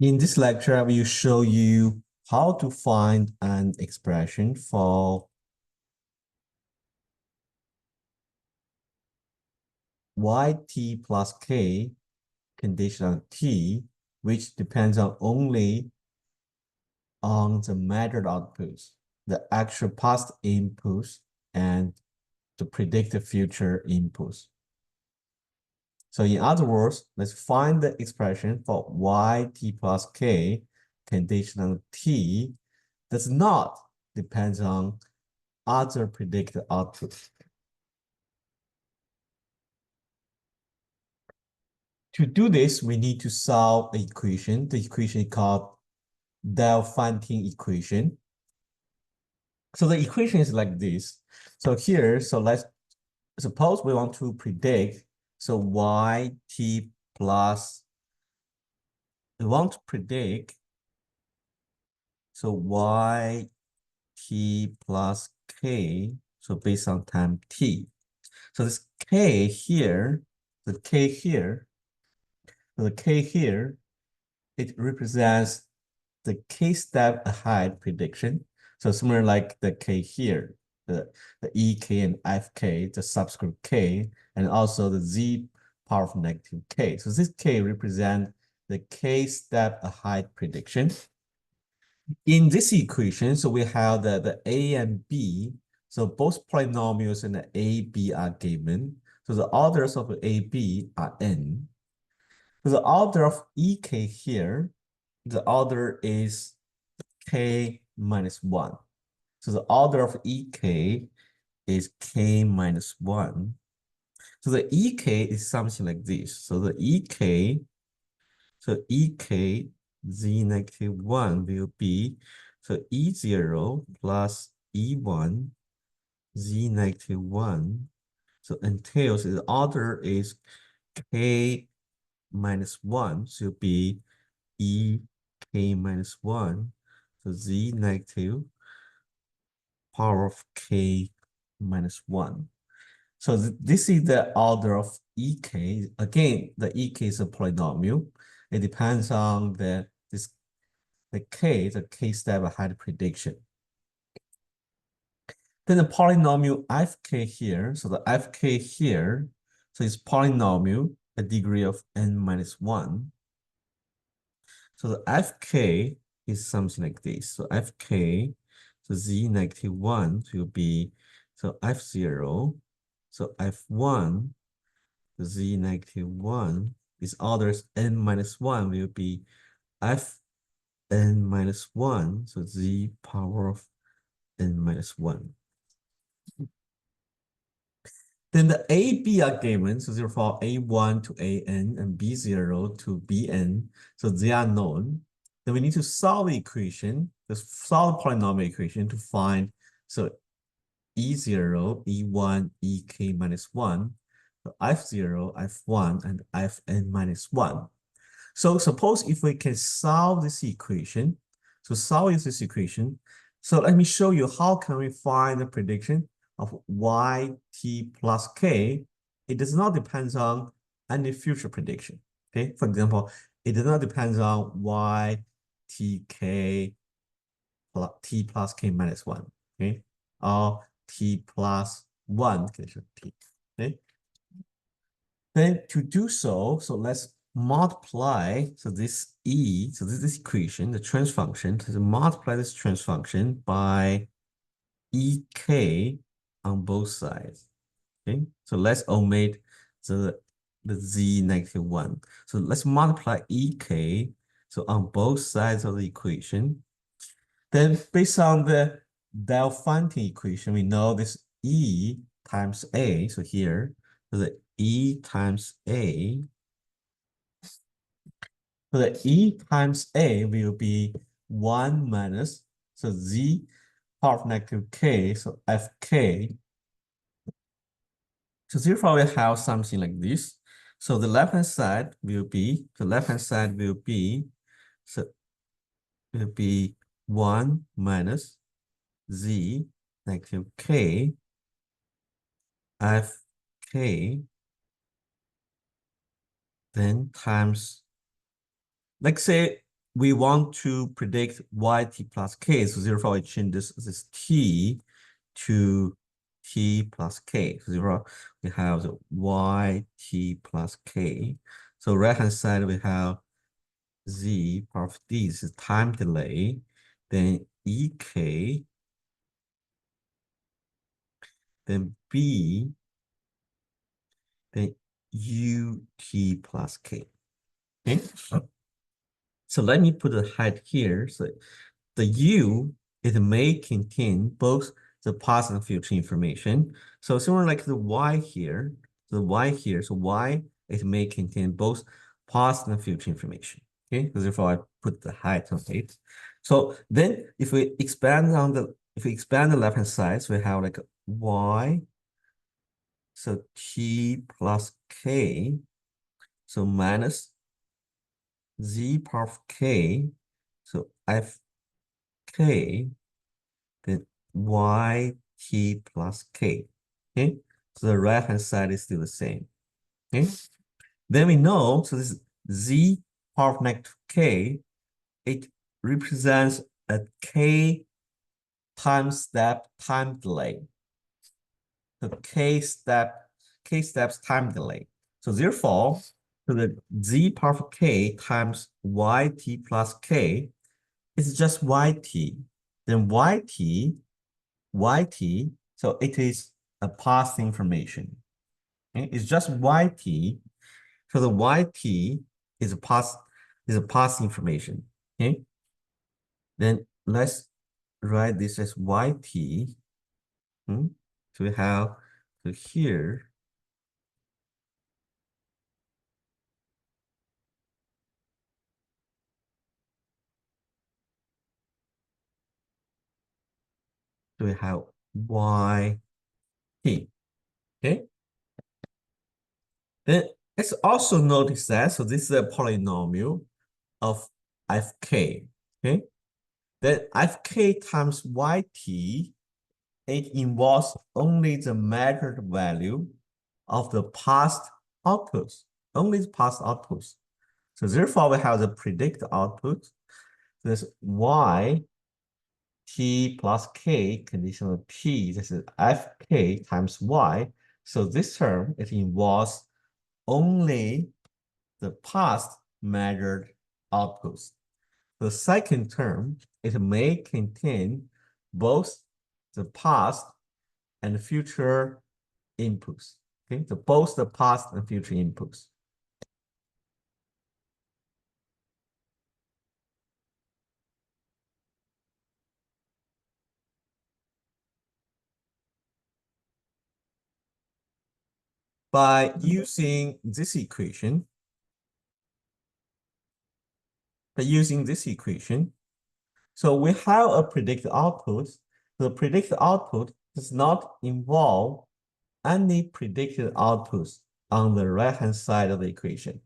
In this lecture, I will show you how to find an expression for yt plus k conditional t, which depends on only on the measured outputs, the actual past inputs, and the predicted future inputs. So in other words, let's find the expression for yt plus k conditional t does not depend on other predicted outputs. To do this, we need to solve the equation. The equation is called Diophantine equation. So the equation is like this. So here, so let's suppose we want to predict. So yt plus, we want to predict. So yt plus k. So based on time t. So this k here, the k here, the k here, it represents the k-step ahead prediction. So similar like the k here, the ek and fk, the subscript k, and also the z power of negative k. So this k represent the k-step ahead prediction. In this equation, so we have the a and b. So both polynomials in the a, b are given. So the orders of a, b are n. So the order of ek here, the order is k minus 1. So the order of ek is k minus 1. So the ek is something like this. So the ek, so ek z negative 1 will be, so e0 plus e1 z negative 1. So entails the order is k minus 1 should be e k minus 1. So z negative power of k minus 1. So this is the order of ek. Again, the ek is a polynomial. It depends on the k-step ahead prediction. Then the polynomial fk here. So the fk here, so it's polynomial, a degree of n minus 1. So the fk is something like this. So fk, so z negative 1 will be, so f0, so f1, z negative 1, is orders n minus 1 will be fn minus 1, so z power of n minus 1. Then the a, b are given, so therefore a1 to an and b0 to bn, so they are known. Then we need to solve the equation, the solve polynomial equation to find, so e0, e1, ek minus 1, so f0, f1, and fn minus 1. So suppose if we can solve this equation, so solve this equation, so let me show you how can we find the prediction of yt plus k. It does not depend on any future prediction. Okay, for example, it does not depend on ytk plus t plus k minus 1. Okay, or t plus 1 condition t. Okay, then to do so, so let's multiply, so this e, so this equation, the transfer function, to multiply this transfer function by ek on both sides. Okay, so let's omit the z negative 1. So let's multiply ek, so on both sides of the equation. Then based on the Diophantine equation, we know this e times a, so here, so the e times a, so the e times a will be 1 minus, so z power of negative k, so fk. So therefore we have something like this. So the left-hand side will be, so will be 1 minus z negative k fk, then times, let's say we want to predict yt plus k, so therefore I change this t to t plus k. So therefore we have the yt plus k. So right hand side we have z power of d, this is time delay, then ek, then b, then ut plus k. Okay. So let me put a height here. So the U, it may contain both the past and future information. So similar like the Y here, the Y here, so Y, it may contain both past and future information. Okay, so therefore I put the height on it. So then if we expand the left-hand side, so we have like Y, so T plus K, so minus Z power of K, so Fk, then yt plus k. Okay, so the right hand side is still the same. Okay, then we know, so this z power of negative k, it represents a k time step time delay. The k steps time delay. So therefore, so the z power of k times yt plus k is just yt. Then yt, so it is a past information. Okay? It's just yt. So the yt is a past information. Okay. Then let's write this as yt. So we have so here. So we have yt. Okay. Then let's also notice that, so this is a polynomial of fk. Okay. Then fk times yt, it involves only the measured value of the past outputs, only the past outputs. So therefore, we have the predict output. This y t plus k conditional p, this is fk times y. So this term, it involves only the past measured outputs. The second term, it may contain both the past and future inputs. Okay, so both the past and future inputs. By using this equation, so we have a predicted output. The predicted output does not involve any predicted outputs on the right-hand side of the equation.